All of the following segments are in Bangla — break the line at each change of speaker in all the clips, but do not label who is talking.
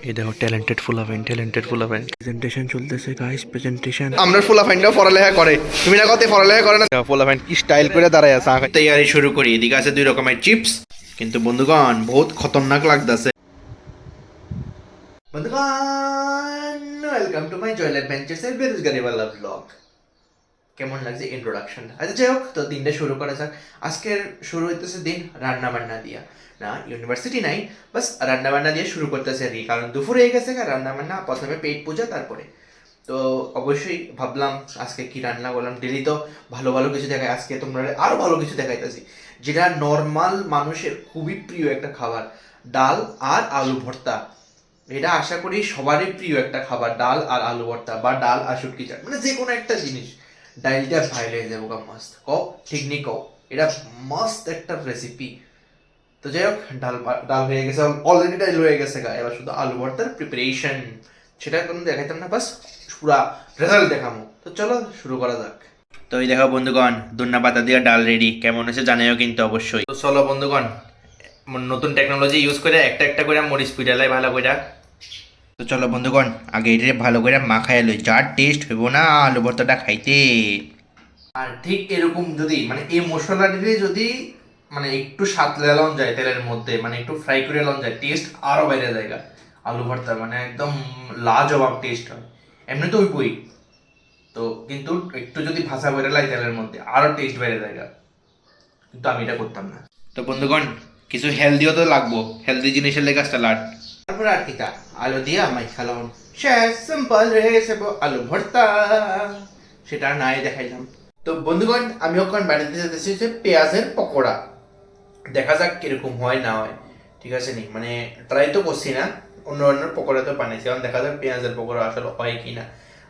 এই দেখো ট্যালেন্টেড ফুলাফাইন প্রেজেন্টেশন চলতেছে গাইস প্রেজেন্টেশন।
আমরা ফুলাফাইনটাও পড়ালেখা করে, তুমি না কত পড়ালেখা করে না। ফুলাফাইন কি স্টাইল করে দাঁড়ায় আছে। তৈয়ারি শুরু করি। এদিকে আছে 2 রকমের চিপস, কিন্তু বন্ধুগণ বহুত খতরনাক লাগতেছে। বন্ধুগণ welcome to my Joel adventures এর বেরোজগারিওয়ালা ব্লগ। কেমন লাগছে ইন্ট্রোডাকশনটা? আচ্ছা যাই হোক, তো দিনটা শুরু করা যাক। আজকের শুরু হইতেছে দিন রান্না বান্না দিয়া, না ইউনিভার্সিটি নাই, বাস রান্না বান্না দিয়ে শুরু করতেছে আর কি। কারণ দুপুর হয়ে গেছে, রান্না বান্না প্রথমে পেট পূজা, তারপরে তো অবশ্যই ভাবলাম আজকে কি রান্না করলাম। ডেলি তো ভালো ভালো কিছু দেখায়, আজকে তোমরা আরো ভালো কিছু দেখাইতেছি, যেটা নর্মাল মানুষের খুবই প্রিয় একটা খাবার, ডাল আর আলু ভর্তা। এটা আশা করি সবারই প্রিয় একটা খাবার, ডাল আর আলু ভর্তা বা ডাল আর শুটকি চাট, মানে যে কোনো একটা জিনিস। ডালটা ভাইলে হয়ে যাবো মাস্ত কও, ঠিক নেই কও, এটা মাস্ত একটা রেসিপি। তো যাই হোক, ডাল ডাল হয়ে গেছে, অলরেডি ডাল হয়ে গেছে গা। এবার শুধু আলু ভর্তার প্রিপারেশন, সেটা কোনো দেখাইতাম না, বাস পুরা রেজাল্ট দেখাবো। তো চলো শুরু করা যাক। তো এই দেখো বন্ধুগণ, ধনিয়া পাতা দিয়ে ডাল রেডি। কেমন হয়েছে জানাও কিন্তু অবশ্যই। তো চলো বন্ধুগণ, নতুন টেকনোলজি ইউজ করে একটা একটা করে মরিচ পিটালাই ভালো করে। তো চলো বন্ধুগণ, আগে এটা ভালো করে মাখায় লই, যার টেস্ট হইব না আলু ভর্তাটা খাইতে। আর ঠিক এরকম যদি মানে এই মশলাটি যদি মানে একটু স্বাদ লেলন যায় তেলের মধ্যে, মানে একটু ফ্রাই করে লেলন যায়, টেস্ট আরো বাইরে যায়। আলু ভর্তা মানে একদম লাজবাব টেস্ট হয়। এমনি তো ওই তো, কিন্তু একটু যদি ভাজা বেড়ে লাই তেলের মধ্যে, আরো টেস্ট বেড়ে যায়। কিন্তু আমি এটা করতাম না। তো বন্ধুগণ, কিছু হেলদিও তো লাগবো, হেলদি জিনিসের লেগে স্যালাড, তারপরে আর কিটা আলু দিয়া মাই খালাম, শেষ সিম্পল রেসিপি আলু ভর্তা, সেটা নাই দেখাইলাম। তো বন্ধুগণ, আমি ওখানে বাড়িতে যেতেছি যে পেঁয়াজের পকোড়া, দেখা যাক কিরকম হয় না হয়। ঠিক আছে নি, মানে ট্রাই তো করছি না, অন্য অন্য পকোড়া তো বানাইছি, এখন দেখা যাক পেঁয়াজের পকোড়া আসলে হয় কি না।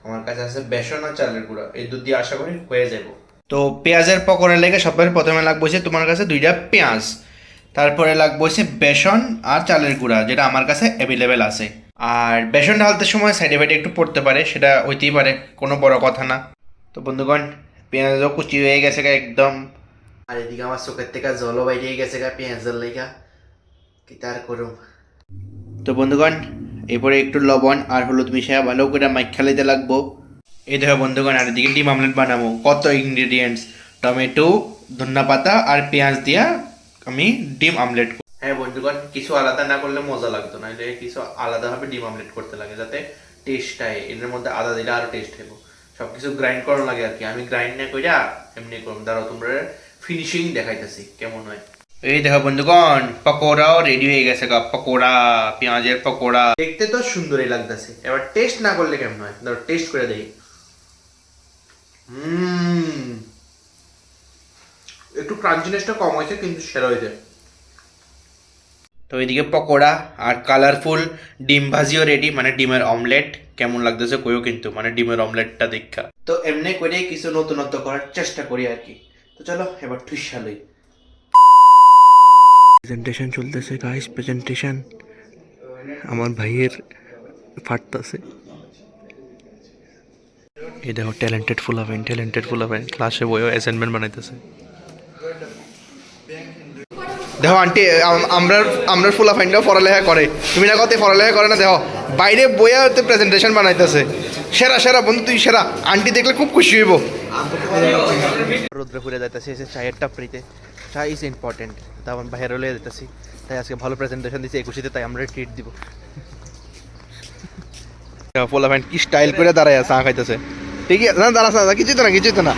আমার কাছে আছে বেসন আর চালের গুঁড়া, এই দুধ দিয়ে আশা করি হয়ে যাব। তো পেঁয়াজের পকোড়া লেগে সবার প্রথমে লাগবে হচ্ছে তোমার কাছে 2টা পেঁয়াজ, তারপরে লাগবে হচ্ছে বেসন আর চালের গুঁড়া, যেটা আমার কাছে অ্যাভেলেবেল আছে। আর বেসন ঢালতে সময় সাইডে বাইডে একটু পড়তে পারে, সেটা হইতেই পারে, কোনো বড় কথা না। তো বন্ধুগণ, পেঁয়াজও কুচি হয়ে গেছে একদম, আর এদিকে আমার চোখের থেকে জলও বাইরে গেছে পেঁয়াজের লেগা, কি তার করুম। তো বন্ধুগণ, এরপরে একটু লবণ আর হলুদ মিশিয়ে ভালো করে মাইখা লইতে লাগবো। এই দেখো বন্ধুগণ, আর এদিকে ডিম আমলেট বানাবো। কত ইনগ্রিডিয়েন্টস, টমেটো, ধনিয়া পাতা আর পেঁয়াজ দিয়া আমি ডিম আমলেট। হ্যাঁ বন্ধুগণ, কিছু আলাদা না করলে মজা লাগতো না, এটা কিছু আলাদাভাবে ডিম আমলেট করতে লাগে যাতে টেস্ট হয়। এর মধ্যে আদা দিলে আরো টেস্ট হইব। সব কিছু গ্রাইন্ড করানো লাগে আর কি, আমি গ্রাইন্ড না কইরা এমনি করুন। দাঁড়াও, তোমরা ফিনিশিং দেখাইতেছি কেমন হয়। এই দেখো বন্ধুগণ, পকোড়াও রেডি হয়ে গেছে গা। পকোড়া, পেঁয়াজের পকোড়া দেখতে তো সুন্দরই লাগতেছে। এবার টেস্ট না করলে কেমন হয়, ধরো টেস্ট করে দেখি। একটু ক্রাঞ্চিনেসটা কম হয়েছে, কিন্তু সেরা হয়েছে। তো এদিকে পকোড়া আর কালারফুল ডিম ভাজিও রেডি, মানে ডিমের অমলেট। কেমন লাগতেছে কইও কিন্তু, মানে ডিমের অমলেটটা দেখা। তো এমনি করে কিছু নতুনত্ব করার চেষ্টা করি আর কি। তো চলো এবার ঠুসা লই।
প্রেজেন্টেশন চলতেছে গাইস প্রেজেন্টেশন। আমার ভাইয়ের ফাটতাছে। এই দেখো ট্যালেন্টেড ফুলাফাইন ক্লাসে বইও অ্যাসাইনমেন্ট বানাইতেছে।
দেখো আন্টি, আমরা আমরা ফুলাফাইনটাও পড়ালেখা করে, তুমি না কত পড়ালেখা করে না। দেখো বাইরে বইয়া প্রেজেন্টেশন বানাইতেছে। সেরা সেরা বন্ধু, তুই সেরা। আন্টি দেখলে খুব খুশি হইব। রোদ্রে ফুলে যাইতেছি এসে চায়ের টাপড়িতে। চা ইজ ইম্পর্টেন্ট, তা আমার বাইরে লয়ে যেতেছি। তাই আজকে ভালো প্রেজেন্টেশন দিচ্ছে এই খুশিতে, তাই আমরা ট্রিট দিব। ফুলাফাইন কি স্টাইল করে দাঁড়ায় চা খাইতেছে। ঠিকই না, দাঁড়াস না, কিছুই তো না।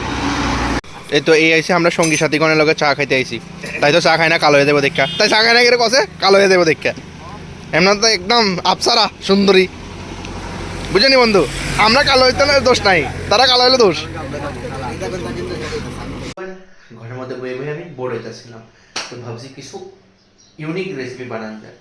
এই তো এই আইসি আমরা সঙ্গী সাথীগণের লগে চা খাইতে আইসি, তাই তো চা খাই না কালো হয়ে যাবো দেখা। তাই চা খাই না কেন কসে কালো হয়ে যাবো দেখা। এমন তো একদম আপসারা সুন্দরী, বুঝলি বন্ধু। আমরা কালো হইতে না দোষ নাই, তারা কালো হইলে দোষ। ঘরের মধ্যে বয়ে বয়ে আমি বোর হইতেছিলাম, তো ভাবছি কিছু ইউনিক রেসিপি বানান যায়।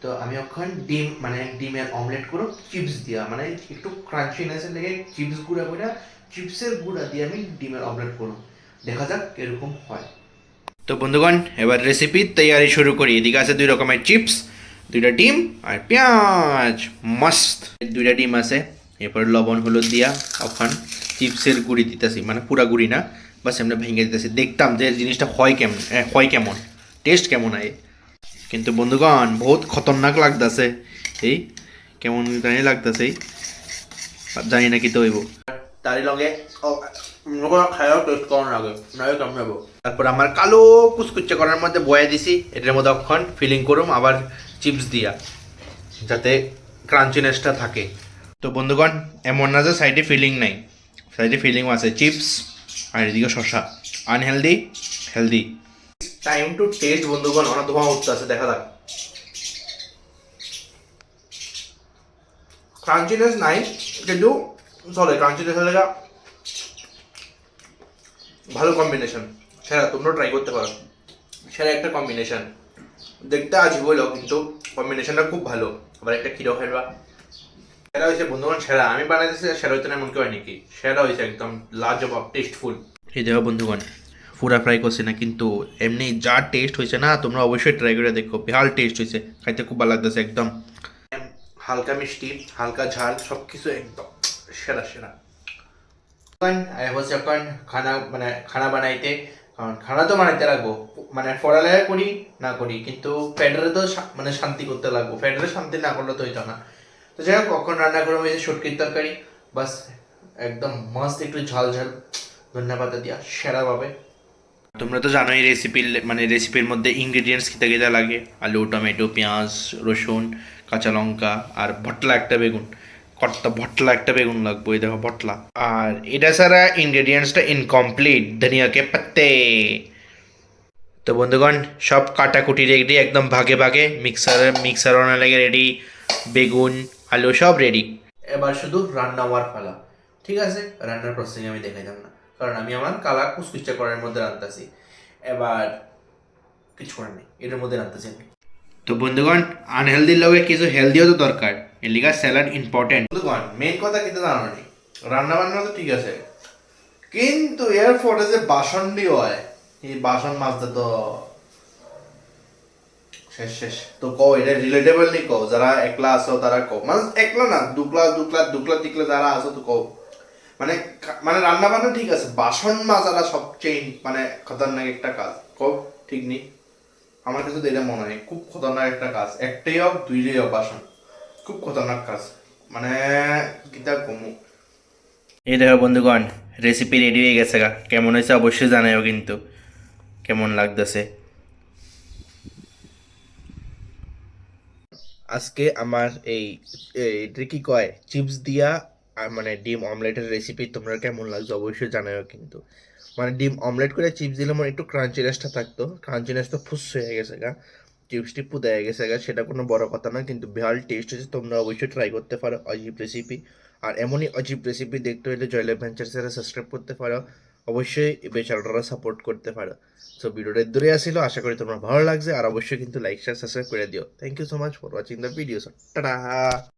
তো আমি ওখানে ডিমের অমলেট করো চিপস দিয়া, মানে একটু ক্রাঞ্চিনেসের লেগে চিপস গুঁড়া করে, চিপসের গুঁড়া দিয়ে আমি ডিমের অমলেট করো, দেখা যাক এরকম হয়। তো বন্ধুগণ, এবার রেসিপি তৈয়ারি শুরু করি। এদিকে আছে 2 রকমের চিপস, 2টা ডিম আর পেঁয়াজ, মস্ত 2টা ডিম আছে। এরপর লবণ হলুদ দিয়া ওখান চিপসের গুঁড়ি দিতেছি, মানে পুরা গুঁড়ি না, বাস আমরা ভেঙে দিতেছি। দেখতাম যে জিনিসটা হয় কেমন টেস্ট কেমন হয়। কিন্তু বন্ধুগণ বহুত খতরনাক লাগতেছে। এই
কেমন জানি লাগতেছে, জানি না কি তো হইব।
তারই লগে খাইও টেস্ট করার আগে নয় কেমন হবো। তারপর আমার কালো কুচকুচে করার মধ্যে বয়ে দিছি, এটার মধ্যে অক্ষণ ফিলিং করুম আবার চিপস দিয়া, যাতে ক্রাঞ্চিনেসটা থাকে। তো বন্ধুগণ, এমন না যে সাইডে ফিলিং নাই, সাইডে ফিলিংও আছে, চিপস আর এদিকে শসা, unhealthy healthy. Time to test বন্ধুগণ, অনেক ধোঁয়া উঠতে আছে, দেখা যাক। ক্রাঞ্চিনেস নাই কিন্তু চলে, ক্রাঞ্চিনেস হলে ভালো কম্বিনেশন, সেরা, তোমরা ট্রাই করতে পারো, সেরা একটা কম্বিনেশন। দেখতে আজই বলো কিন্তু কম্বিনেশনটা খুব ভালো। আবার একটা কিলো খাইবা, সেরা হয়েছে বন্ধুগণ, সেরা। আমি বানাইতেছি, সেরা হইতে না এমন কেউ হয় নাকি, সেরা হয়েছে একদম লাজবাব টেস্টফুল। এই দেখো বন্ধুগণ, পুরা ফ্রাই করছি না কিন্তু এমনি যা টেস্ট হয়েছে না, তোমরা অবশ্যই ট্রাই করে দেখো, বেহাল টেস্ট হয়েছে, খাইতে খুব ভালো লাগতেছে একদম। হালকা মিষ্টি, হালকা ঝাল, সব কিছু একদম সেরা সেরা। এখন খানা মানে খানা বানাইতে, কারণ খানা তো বানাইতে লাগবো, মানে পড়ালেখা করি না করি কিন্তু পেটের তো মানে শান্তি করতে লাগবো, পেটের শান্তি না করলে তো হইতো না। তো যাই হোক, কখন রান্না করবো এই যে শুটকির তরকারি, বাস একদম মস্ত একটু ঝাল ঝাল ধনিয়া পাতা দিয়া সেরা পাবে। তোমরা তো জানোই রেসিপির মধ্যে ইনগ্রেডিয়েন্টস কিতা কিতা লাগে, আলু, টমেটো, পেঁয়াজ, রসুন, কাঁচা লঙ্কা আর ভটলা একটা বেগুন, কর্তা ভটলা একটা বেগুন লাগবে, এই দেখো ভটলা। আর এটা ছাড়া ইনগ্রেডিয়েন্টসটা ইনকমপ্লিট, ধনিয়া কে পাত্তে। তো বন্ধুগণ, সব কাটাকুটি রেডি, একদম ভাগে ভাগে, মিক্সার বানার লাগে রেডি, বেগুন, আলু সব রেডি। এবার শুধু রান্না হওয়ার পালা। ঠিক আছে, রান্নার প্রসেসিং আমি দেখাইলাম না, কারণ আমি আমার কালা কুচকুচা করার মধ্যে রান্তাছি। এবার কিছু করার নেই, এটার মধ্যে রান্তাছি আমি। তো বন্ধুগণ, আনহেলদির লগে কিছু হেলদিও তো দরকার, এর লিগা স্যালাড ইম্পর্টেন্ট। বন্ধুগণ, মেইন কথা কিন্তু জানো নি, রান্না বান্না তো ঠিক আছে কিন্তু এর পরে যে বাসনটি হয়, এই বাসন মাজতে তো শেষ শেষ। তো কও, এটা রিলেটেবল নি কও, যারা একলা আছো তারা কও, মানে একলা না, দুকলা তিকলা যারা আছো তো কও। মানে মানে রান্না বান্না ঠিক আছে, বাসন মাজাটা সবচেয়ে মানে খতরনাক একটা কাজ, কও ঠিক নেই? আমার কাছে তো এটা মনে হয় খুব খতরনাক একটা কাজ, একটাই হোক দুইটাই হোক, বাসন খুব খতরনাক কাজ, মানে কিতা কমু। এই দেখো বন্ধুগণ, রেসিপি রেডি হয়ে গেছে গা, কেমন হয়েছে অবশ্যই জানাইও কিন্তু, কেমন লাগতেছে। আজকে আমার এটা কি কয়, চিপস দিয়া মানে ডিম অমলেটের রেসিপি তোমরা কেমন লাগছে অবশ্যই জানাও কিন্তু। মানে ডিম অমলেট করে চিপস দিলে মানে একটু ক্রাঞ্চিনেসটা থাকতো, ক্রাঞ্চিনেস তো ফুস হয়ে গেছে গা, চিপসটি পুদে হয়ে গেছে গা, সেটা কোনো বড় কথা না কিন্তু বেহাল টেস্ট হয়েছে। তোমরা অবশ্যই ট্রাই করতে পারো অজীব রেসিপি। আর এমনই অজীব রেসিপি দেখতে হলে জয়লাভ ভেঞ্চার্সের সাবস্ক্রাইব করতে পারো, অবশ্যই বেচারারা সাপোর্ট করতে পারো। সো ভিডিওটা দূরে আসিল, আশা করি তোমার ভালো লাগছে, আর অবশ্যই কিন্তু লাইক শেয়ার সাবস্ক্রাইব করে দিও। Thank you so much for watching the video. Tata.